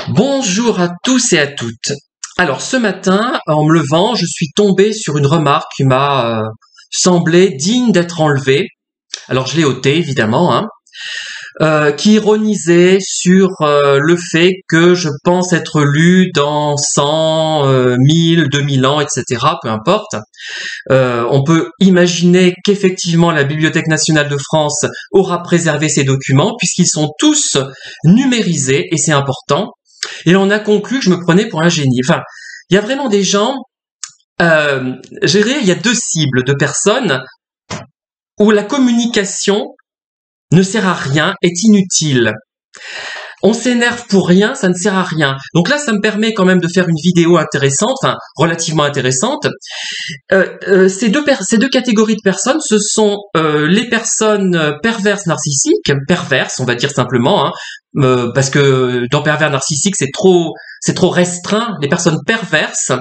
Bonjour à tous et à toutes. Alors ce matin, en me levant, je suis tombé sur une remarque qui m'a semblé digne d'être enlevée. Alors je l'ai ôtée évidemment, qui ironisait sur le fait que je pense être lu dans 100, 1000, 2000 ans, etc. Peu importe. On peut imaginer qu'effectivement la Bibliothèque nationale de France aura préservé ces documents puisqu'ils sont tous numérisés et c'est important. Et on a conclu que je me prenais pour un génie. Enfin, il y a vraiment des gens, il y a deux cibles de personnes où la communication ne sert à rien, est inutile. On s'énerve pour rien, ça ne sert à rien. Donc là, ça me permet quand même de faire une vidéo intéressante, enfin relativement intéressante. Ces deux catégories de personnes, ce sont les personnes perverses narcissiques, perverses, on va dire simplement, parce que dans pervers narcissique, c'est trop restreint. Les personnes perverses.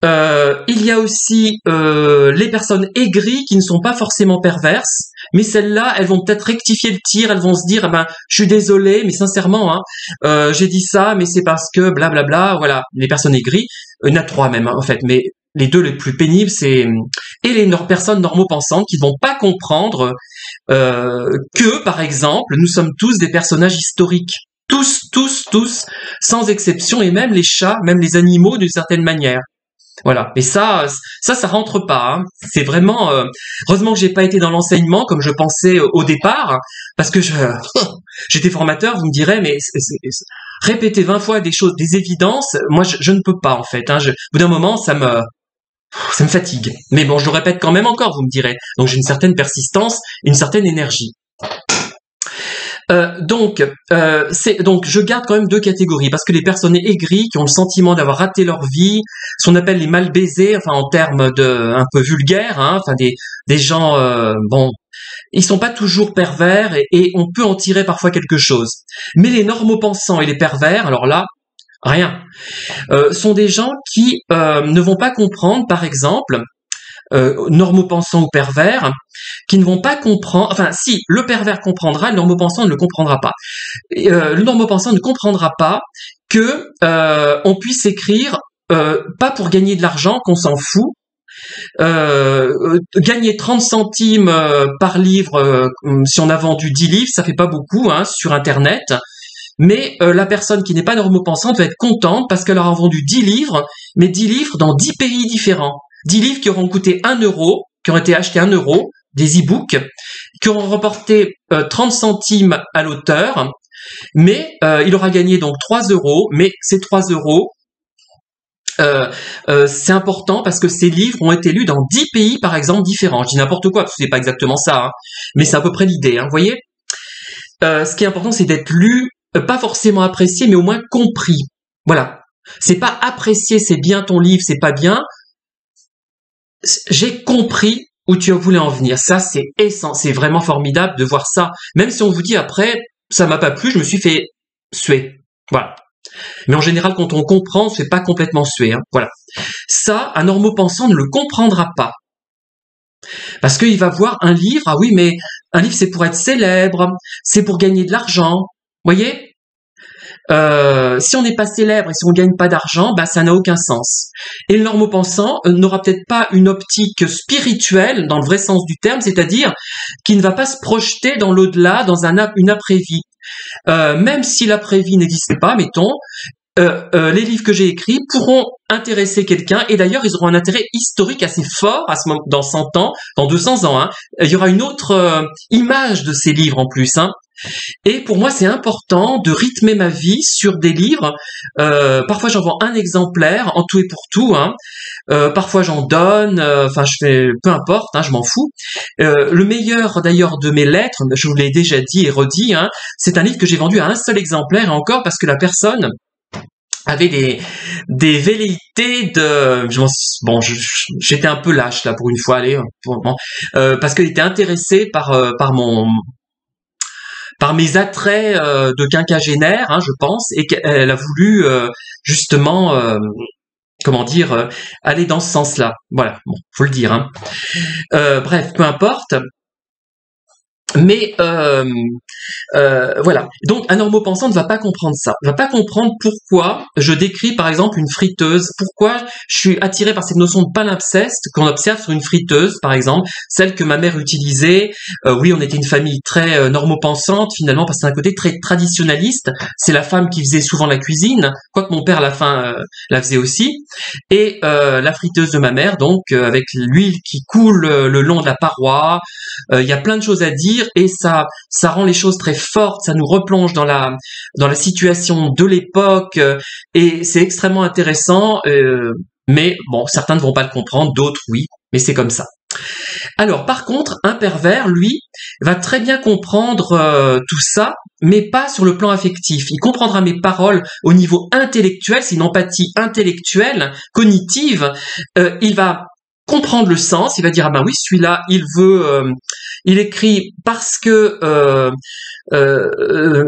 Il y a aussi les personnes aigries qui ne sont pas forcément perverses, mais celles-là, elles vont peut-être rectifier le tir, elles vont se dire, je suis désolé, mais sincèrement, j'ai dit ça, mais c'est parce que blablabla, voilà. Les personnes aigries, il y en a trois même, en fait, mais les deux les plus pénibles, c'est et les personnes normopensantes qui ne vont pas comprendre que, par exemple, nous sommes tous des personnages historiques. Tous, sans exception, et même les chats, même les animaux d'une certaine manière. Voilà. Et ça rentre pas. C'est vraiment. Heureusement que j'ai pas été dans l'enseignement comme je pensais au départ, parce que j'étais formateur. Vous me direz, mais répéter 20 fois des choses, des évidences, moi je ne peux pas en fait. Au bout d'un moment, ça me fatigue. Mais bon, je le répète quand même encore. Vous me direz. Donc j'ai une certaine persistance, une certaine énergie. Donc je garde quand même deux catégories parce que les personnes aigries qui ont le sentiment d'avoir raté leur vie, ce qu'on appelle les mal baisés, enfin en termes de un peu vulgaires, enfin des gens ils sont pas toujours pervers et on peut en tirer parfois quelque chose. Mais les normopensants et les pervers, alors là rien, sont des gens qui ne vont pas comprendre, par exemple. Normopensant ou pervers, qui ne vont pas comprendre, enfin si, le pervers comprendra, le normopensant ne le comprendra pas. Le normopensant ne comprendra pas que on puisse écrire, pas pour gagner de l'argent, qu'on s'en fout, gagner 30 centimes par livre, si on a vendu 10 livres, ça fait pas beaucoup sur Internet, mais la personne qui n'est pas normopensante va être contente parce qu'elle aura vendu 10 livres, mais 10 livres dans 10 pays différents. 10 livres qui auront coûté 1 euro, qui ont été achetés 1 euro, des e-books, qui auront rapporté 30 centimes à l'auteur, mais il aura gagné donc 3 euros, mais ces 3 euros, c'est important parce que ces livres ont été lus dans 10 pays, par exemple, différents. Je dis n'importe quoi, parce que c'est pas exactement ça, mais c'est à peu près l'idée, vous voyez. Ce qui est important, c'est d'être lu, pas forcément apprécié, mais au moins compris. Voilà. C'est pas apprécier, c'est bien ton livre, c'est pas bien. J'ai compris où tu voulais en venir. Ça, c'est vraiment formidable de voir ça. Même si on vous dit après, ça m'a pas plu, je me suis fait suer. Voilà. Mais en général, quand on comprend, on se fait pas complètement suer. Voilà. Ça, un normopensant ne le comprendra pas. Parce qu'il va voir un livre, ah oui, mais un livre c'est pour être célèbre, c'est pour gagner de l'argent. Vous voyez ? Si on n'est pas célèbre et si on gagne pas d'argent, ça n'a aucun sens. Et le normopensant n'aura peut-être pas une optique spirituelle dans le vrai sens du terme, c'est-à-dire qu'il ne va pas se projeter dans l'au-delà, dans une après-vie. Même si l'après-vie n'existait pas, mettons, les livres que j'ai écrits pourront intéresser quelqu'un, et d'ailleurs ils auront un intérêt historique assez fort à ce moment, dans 100 ans, dans 200 ans. Il y aura une autre image de ces livres en plus. Et pour moi, c'est important de rythmer ma vie sur des livres. Parfois, j'en vends un exemplaire en tout et pour tout. Parfois, j'en donne. Enfin, je fais peu importe. Je m'en fous. Le meilleur d'ailleurs de mes lettres, je vous l'ai déjà dit et redit, c'est un livre que j'ai vendu à un seul exemplaire, et encore parce que la personne avait des velléités de j'étais un peu lâche là pour une fois, parce qu'elle était intéressée par mes attraits de quinquagénaire, je pense, et qu'elle a voulu justement aller dans ce sens-là. Voilà, faut le dire. Bref, peu importe. Mais voilà. Donc un normopensant ne va pas comprendre ça. Ne va pas comprendre pourquoi je décris par exemple une friteuse. Pourquoi je suis attiré par cette notion de palimpseste qu'on observe sur une friteuse, par exemple, celle que ma mère utilisait. Oui, on était une famille très normopensante finalement parce que c'est un côté très traditionnaliste. C'est la femme qui faisait souvent la cuisine, quoique mon père à la fin la faisait aussi. Et la friteuse de ma mère, donc avec l'huile qui coule le long de la paroi. Il y a plein de choses à dire et ça rend les choses très fortes, ça nous replonge dans la situation de l'époque et c'est extrêmement intéressant. Mais bon, certains ne vont pas le comprendre, d'autres oui, mais c'est comme ça. Alors par contre, un pervers, lui, va très bien comprendre tout ça, mais pas sur le plan affectif. Il comprendra mes paroles au niveau intellectuel, c'est une empathie intellectuelle, cognitive. Il va comprendre le sens, il va dire ah ben oui celui-là il écrit parce que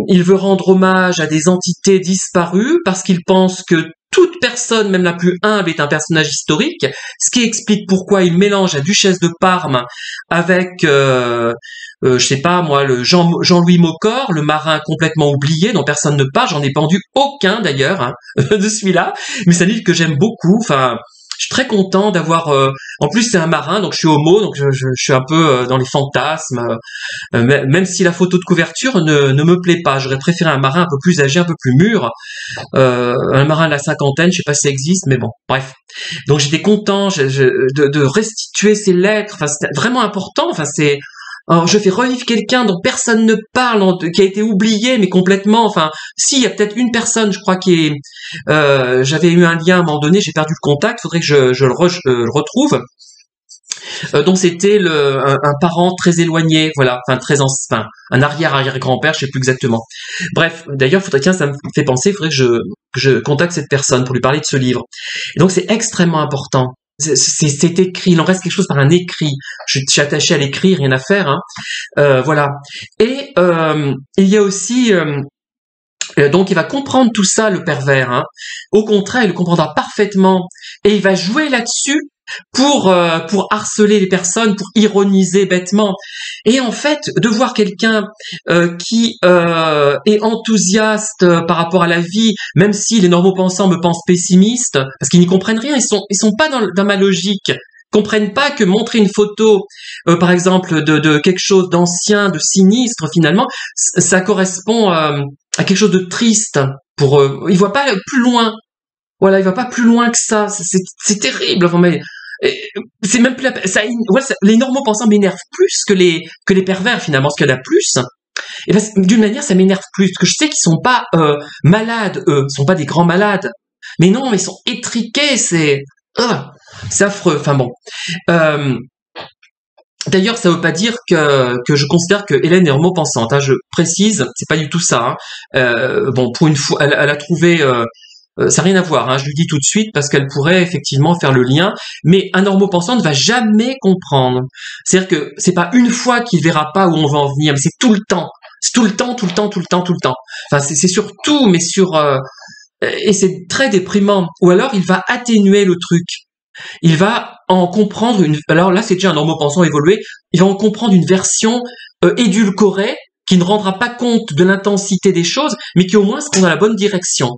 il veut rendre hommage à des entités disparues, parce qu'il pense que toute personne, même la plus humble, est un personnage historique, ce qui explique pourquoi il mélange la duchesse de Parme avec je sais pas moi, le Jean-Louis Maucor, le marin complètement oublié dont personne ne parle. J'en ai pendu aucun d'ailleurs hein, de celui-là, mais c'est un livre que j'aime beaucoup. Enfin, je suis très content d'avoir. En plus, c'est un marin, donc je suis homo, donc je suis un peu dans les fantasmes. Même si la photo de couverture ne me plaît pas, j'aurais préféré un marin un peu plus âgé, un peu plus mûr. Un marin de la cinquantaine, je sais pas si ça existe, mais bon, bref. Donc j'étais content de restituer ces lettres. Enfin, c'était vraiment important. Enfin, c'est alors, je fais revivre quelqu'un dont personne ne parle, qui a été oublié, mais complètement. Enfin, si, il y a peut-être une personne, je crois, qui est. J'avais eu un lien à un moment donné, j'ai perdu le contact. Faudrait que je le retrouve. Donc c'était un parent très éloigné, voilà, enfin un arrière-arrière-grand-père, je sais plus exactement. Bref, d'ailleurs, tiens, ça me fait penser, il faudrait que je contacte cette personne pour lui parler de ce livre. Et donc c'est extrêmement important. C'est écrit, il en reste quelque chose par un écrit. Je suis attaché à l'écrit, rien à faire, hein. Voilà. Et il y a aussi donc il va comprendre tout ça, le pervers. Hein. Au contraire, il le comprendra parfaitement et il va jouer là-dessus pour harceler les personnes, pour ironiser bêtement. Et en fait, de voir quelqu'un qui est enthousiaste par rapport à la vie, même si les normaux-pensants me pensent pessimiste, parce qu'ils n'y comprennent rien, ils sont pas dans ma logique. Comprennent pas que montrer une photo, par exemple, de quelque chose d'ancien, de sinistre, finalement, ça correspond à quelque chose de triste pour eux. Ils voient pas plus loin. Voilà, il va pas plus loin que ça. C'est terrible. Enfin, mais c'est même plus les normaux pensants m'énervent plus que les pervers finalement, parce qu'il y en a plus. Et ben, d'une manière, ça m'énerve plus, parce que je sais qu'ils sont pas malades, eux, ils sont pas des grands malades. Mais non, mais ils sont étriqués. C'est affreux. Enfin bon. D'ailleurs, ça veut pas dire que je considère que Hélène est normopensante. Hein, je précise, c'est pas du tout ça. Hein. Bon, pour une fois, elle a trouvé. Ça n'a rien à voir. Hein, je lui dis tout de suite parce qu'elle pourrait effectivement faire le lien. Mais un normopensant ne va jamais comprendre. C'est-à-dire que c'est pas une fois qu'il verra pas où on va en venir, mais c'est tout le temps. C'est tout le temps, tout le temps, tout le temps, tout le temps. Enfin, c'est sur tout, mais sur et c'est très déprimant. Ou alors, il va atténuer le truc. Il va en comprendre alors là c'est déjà un normopensant évolué, il va en comprendre une version édulcorée qui ne rendra pas compte de l'intensité des choses, mais qui au moins sera dans la bonne direction.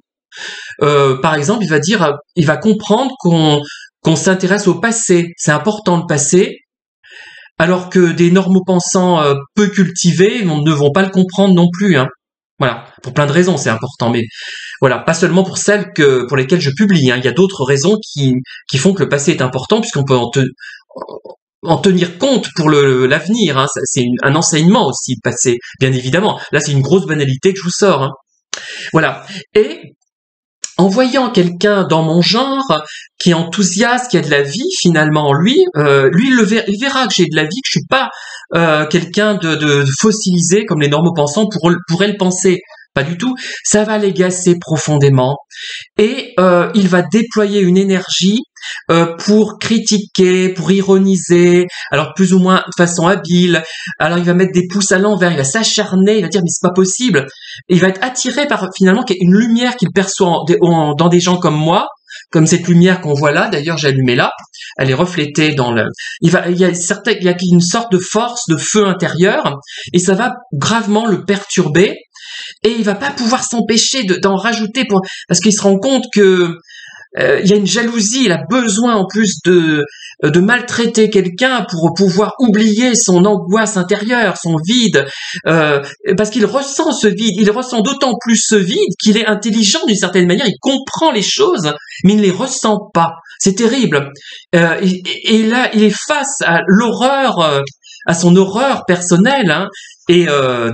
Par exemple, il va comprendre qu'on s'intéresse au passé, c'est important le passé, alors que des normopensants peu cultivés ne vont pas le comprendre non plus, hein. Voilà, pour plein de raisons, c'est important, mais voilà, pas seulement pour celles pour lesquelles je publie. Hein. Il y a d'autres raisons qui font que le passé est important, puisqu'on peut en tenir compte pour l'avenir. Hein. C'est un enseignement aussi, le passé, bien évidemment. Là, c'est une grosse banalité que je vous sors. Hein. Voilà. Et en voyant quelqu'un dans mon genre qui est enthousiaste, qui a de la vie finalement en lui, il verra que j'ai de la vie, que je suis pas quelqu'un de fossilisé comme les normopensants pourraient le penser. Pas du tout. Ça va l'agacer profondément et il va déployer une énergie pour critiquer, pour ironiser, alors plus ou moins de façon habile. Alors il va mettre des pouces à l'envers, il va s'acharner, il va dire mais c'est pas possible. Et il va être attiré par finalement une lumière qu'il perçoit dans des gens comme moi, comme cette lumière qu'on voit là. D'ailleurs, j'ai allumé là. Elle est reflétée dans le. Il y a une sorte de force, de feu intérieur, et ça va gravement le perturber. Et il va pas pouvoir s'empêcher d'en rajouter parce qu'il se rend compte que il y a une jalousie. Il a besoin en plus de maltraiter quelqu'un pour pouvoir oublier son angoisse intérieure, son vide, parce qu'il ressent ce vide. Il ressent d'autant plus ce vide qu'il est intelligent d'une certaine manière. Il comprend les choses, mais il ne les ressent pas. C'est terrible. Et là, il est face à l'horreur, à son horreur personnelle, hein. Et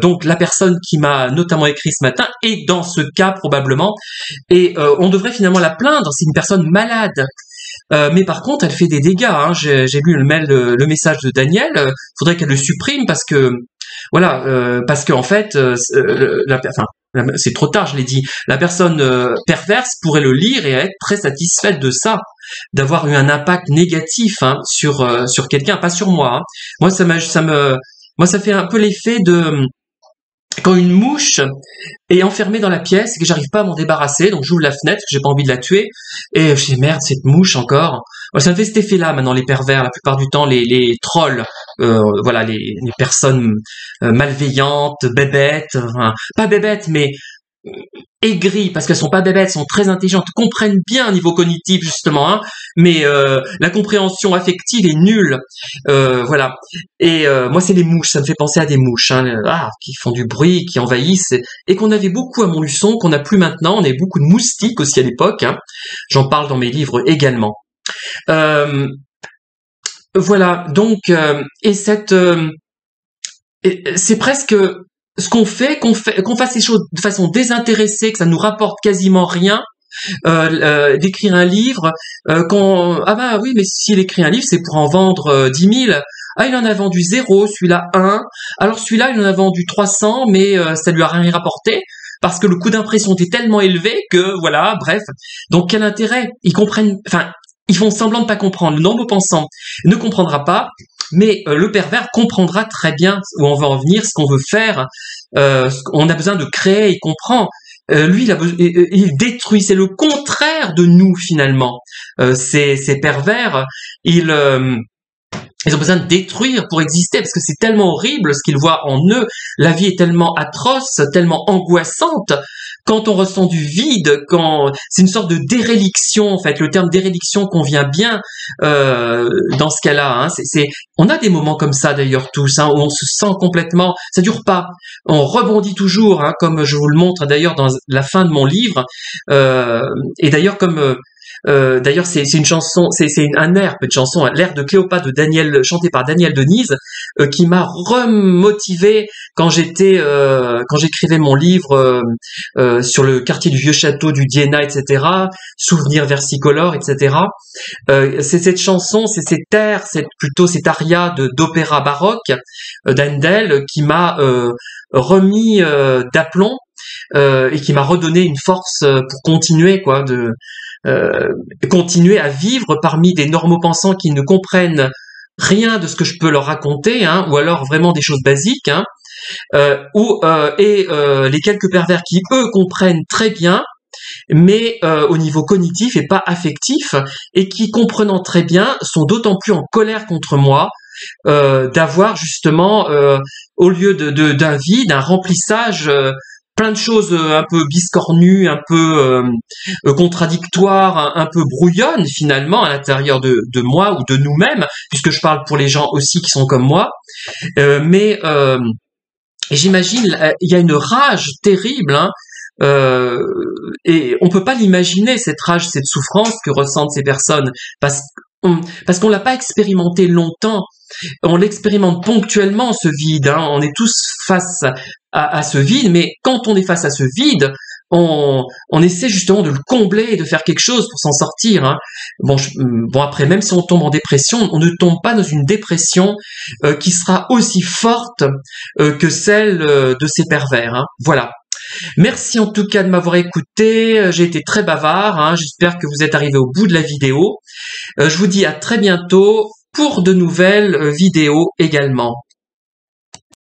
donc la personne qui m'a notamment écrit ce matin est dans ce cas probablement, et on devrait finalement la plaindre. C'est une personne malade, mais par contre elle fait des dégâts, hein. J'ai lu le message de Daniel. Faudrait qu'elle le supprime parce que voilà, parce qu'en fait c'est trop tard, je l'ai dit. La personne perverse pourrait le lire et être très satisfaite de ça, d'avoir eu un impact négatif, hein, sur quelqu'un, pas sur moi, hein. Moi, ça fait un peu l'effet de quand une mouche est enfermée dans la pièce et que j'arrive pas à m'en débarrasser, donc j'ouvre la fenêtre, que j'ai pas envie de la tuer, et je dis merde, cette mouche encore. Ça me fait cet effet-là maintenant, les pervers, la plupart du temps, les trolls, voilà, les personnes malveillantes, bébêtes, enfin, pas bébêtes, mais aigries, parce qu'elles sont pas bébêtes, sont très intelligentes, comprennent bien au niveau cognitif justement, hein, mais la compréhension affective est nulle, voilà. Et moi c'est les mouches, ça me fait penser à des mouches, hein, qui font du bruit, qui envahissent, et qu'on avait beaucoup à Montluçon, qu'on n'a plus maintenant. On avait beaucoup de moustiques aussi à l'époque, hein. J'en parle dans mes livres également. Voilà, donc et c'est presque ce qu'on fait, qu'on fasse les choses de façon désintéressée, que ça nous rapporte quasiment rien, d'écrire un livre, ah bah oui, mais s'il écrit un livre, c'est pour en vendre 10 000. Ah, il en a vendu 0, celui-là 1. Alors celui-là, il en a vendu 300, mais ça lui a rien rapporté, parce que le coût d'impression était tellement élevé que, voilà, bref. Donc quel intérêt? Ils comprennent, enfin, ils font semblant de pas comprendre. Le non-pensant ne comprendra pas, mais le pervers comprendra très bien où on veut en venir, ce qu'on veut faire. On a besoin de créer, il comprend. Lui, il détruit. C'est le contraire de nous finalement. Ces pervers, ils ont besoin de détruire pour exister, parce que c'est tellement horrible ce qu'ils voient en eux. La vie est tellement atroce, tellement angoissante. Quand on ressent du vide, c'est une sorte de déréliction, en fait. Le terme déréliction convient bien dans ce cas-là, hein. On a des moments comme ça d'ailleurs tous, hein, où on se sent complètement. Ça dure pas. On rebondit toujours, hein, comme je vous le montre d'ailleurs dans la fin de mon livre. Et d'ailleurs d'ailleurs, c'est une chanson, c'est un air, pas de chanson, l'air de Cléopâtre chanté par Daniel Denise, qui m'a remotivé quand j'écrivais mon livre sur le quartier du Vieux Château, du Dienna, etc., Souvenirs versicolores, etc. C'est cette chanson, c'est cet air, cet aria d'opéra baroque d'Handel qui m'a remis d'aplomb et qui m'a redonné une force pour continuer, quoi, continuer à vivre parmi des normopensants qui ne comprennent rien de ce que je peux leur raconter, hein, ou alors vraiment des choses basiques, hein, et les quelques pervers qui eux comprennent très bien, mais au niveau cognitif et pas affectif, et qui comprenant très bien sont d'autant plus en colère contre moi d'avoir justement au lieu d'un vide, un remplissage, plein de choses un peu biscornues, un peu contradictoires, un peu brouillonnes finalement à l'intérieur de moi ou de nous-mêmes, puisque je parle pour les gens aussi qui sont comme moi. Mais j'imagine, il y a une rage terrible, hein, et on peut pas l'imaginer, cette rage, cette souffrance que ressentent ces personnes, parce qu'on l'a pas expérimenté longtemps. On l'expérimente ponctuellement, ce vide, hein. On est tous face à ce vide, mais quand on est face à ce vide, on essaie justement de le combler et de faire quelque chose pour s'en sortir, hein. Bon, après, même si on tombe en dépression, on ne tombe pas dans une dépression qui sera aussi forte que celle de ces pervers, hein. Voilà. Merci en tout cas de m'avoir écouté. J'ai été très bavard, hein. J'espère que vous êtes arrivés au bout de la vidéo. Je vous dis à très bientôt pour de nouvelles vidéos également.